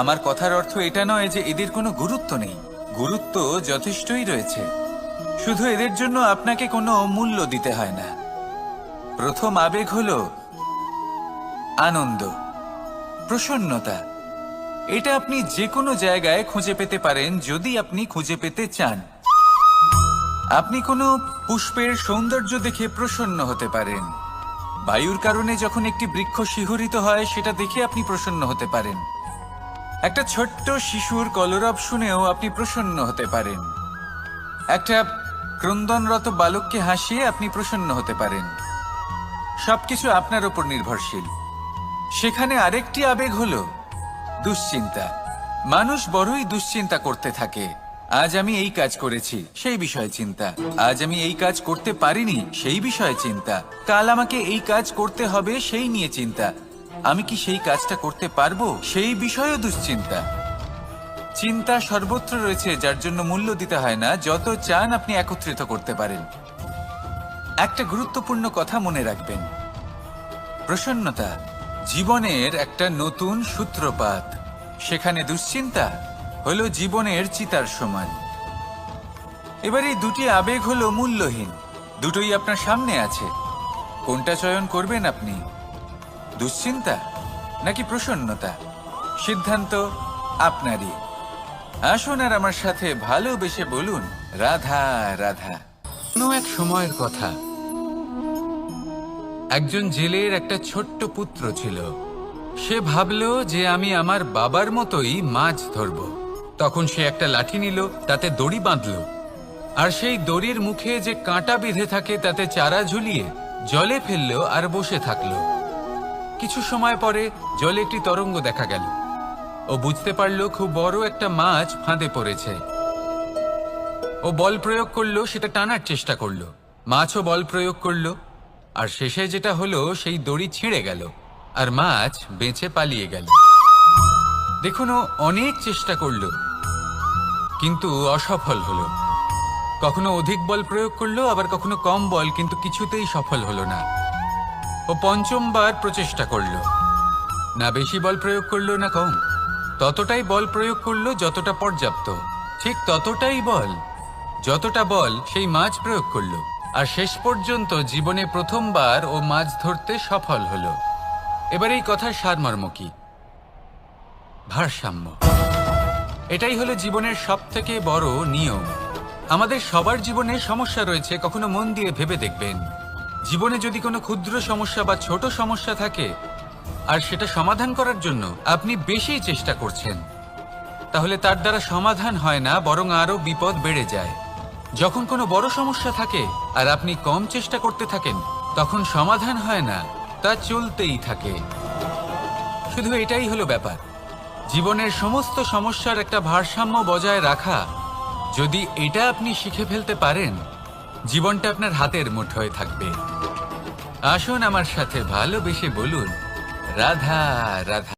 আমার কথার অর্থ এটা নয় যে এদের কোনো গুরুত্ব নেই, গুরুত্ব যথেষ্টই রয়েছে, শুধু এদের জন্য আপনাকে কোনো মূল্য দিতে হয় না। প্রথম আবেগ হলো আনন্দ, প্রসন্নতা। এটা আপনি যে কোনো জায়গায় খুঁজে পেতে পারেন যদি আপনি খুঁজে পেতে চান। আপনি কোনো পুষ্পের সৌন্দর্য দেখে প্রসন্ন হতে পারেন, বায়ুর কারণে যখন একটি বৃক্ষ শিহরিত হয় সেটা দেখে আপনি প্রসন্ন হতে পারেন, একটা ছোট্ট শিশুর কলরব শুনেও আপনি প্রসন্ন হতে পারেন, একটা ক্রন্দনরত বালককে হাসিয়ে আপনি প্রসন্ন হতে পারেন। সবকিছু আপনার উপর নির্ভরশীল। সেখানে আরেকটি আবেগ হলো দুশ্চিন্তা। মানুষ বড়ই দুশ্চিন্তা করতে থাকে। আজ আমি এই কাজ করেছি, সেই বিষয়ে চিন্তা। আজ আমি এই কাজ করতে পারিনি, সেই বিষয়ে চিন্তা। কাল আমাকে এই কাজ করতে হবে, সেই নিয়ে চিন্তা। আমি কি সেই কাজটা করতে পারবো, সেই বিষয়েও দুশ্চিন্তা। চিন্তা সর্বত্র রয়েছে, যার জন্য মূল্য দিতে হয় না। যত চান আপনি একত্রিত করতে পারেন। একটা গুরুত্বপূর্ণ কথা মনে রাখবেন, প্রসন্নতা জীবনের একটা নতুন সূত্রপাত। সেখানে দুশ্চিন্তা হলো জীবনের চিতার সমান। এবার এই দুটি আবেগ হলো মূল্যহীন, দুটোই আপনার সামনে আছে। কোনটা চয়ন করবেন আপনি, দুশ্চিন্তা নাকি প্রসন্নতা? সিদ্ধান্ত আপনারই। আসুন আর আমার সাথে ভালোবেসে বলুন, রাধা রাধা। কোনো এক সময়ের কথা, একজন জেলের একটা ছোট্ট পুত্র ছিল। সে ভাবলো যে আমি আমার বাবার মতোই মাছ ধরব। তখন সে একটা লাঠি নিল, তাতে দড়ি বাঁধল, আর সেই দড়ির মুখে যে কাঁটা বেঁধে থাকে তাতে চারা ঝুলিয়ে জলে ফেললো আর বসে থাকলো। কিছু সময় পরে জলে একটি তরঙ্গ দেখা গেল। ও বুঝতে পারলো খুব বড় একটা মাছ ফাঁদে পড়েছে। ও বল প্রয়োগ করলো, সেটা টানার চেষ্টা করলো। মাছও বল প্রয়োগ করলো, আর শেষে যেটা হলো সেই দড়ি ছিঁড়ে গেল আর মাছ বেঁচে পালিয়ে গেল। দেখুন, ও অনেক চেষ্টা করলো কিন্তু অসফল হলো। কখনো অধিক বল প্রয়োগ করলো, আবার কখনো কম বল, কিন্তু কিছুতেই সফল হলো না। ও পঞ্চমবার প্রচেষ্টা করলো, না বেশি বল প্রয়োগ করলো না কম, ততটাই বল প্রয়োগ করলো যতটা পর্যাপ্ত, ঠিক ততটাই বল, যতটা বল সেই মাছ প্রয়োগ করলো। আর শেষ পর্যন্ত জীবনে প্রথমবার ও মাছ ধরতে সফল হলো। এবার এই কথার সারমর্ম কি? ভারসাম্য। এটাই হলো জীবনের সবথেকে বড় নিয়ম। আমাদের সবার জীবনে সমস্যা রয়েছে, কখনো মন দিয়ে ভেবে দেখবেন। জীবনে যদি কোনো ক্ষুদ্র সমস্যা বা ছোট সমস্যা থাকে আর সেটা সমাধান করার জন্য আপনি বেশি চেষ্টা করছেন, তাহলে তার দ্বারা সমাধান হয় না, বরং আরো বিপদ বেড়ে যায়। যখন কোনো বড় সমস্যা থাকে আর আপনি কম চেষ্টা করতে থাকেন, তখন সমাধান হয় না, তা চলতেই থাকে। শুধু এটাই হলো ব্যাপার। জীবনের সমস্ত সমস্যার একটা ভারসাম্য বজায় রাখা, যদি এটা আপনি শিখে ফেলতে পারেন, জীবনটা আপনার হাতের মুঠোয় থাকবে। আসুন আমার সাথে ভালোবেসে বলুন, রাধা রাধা।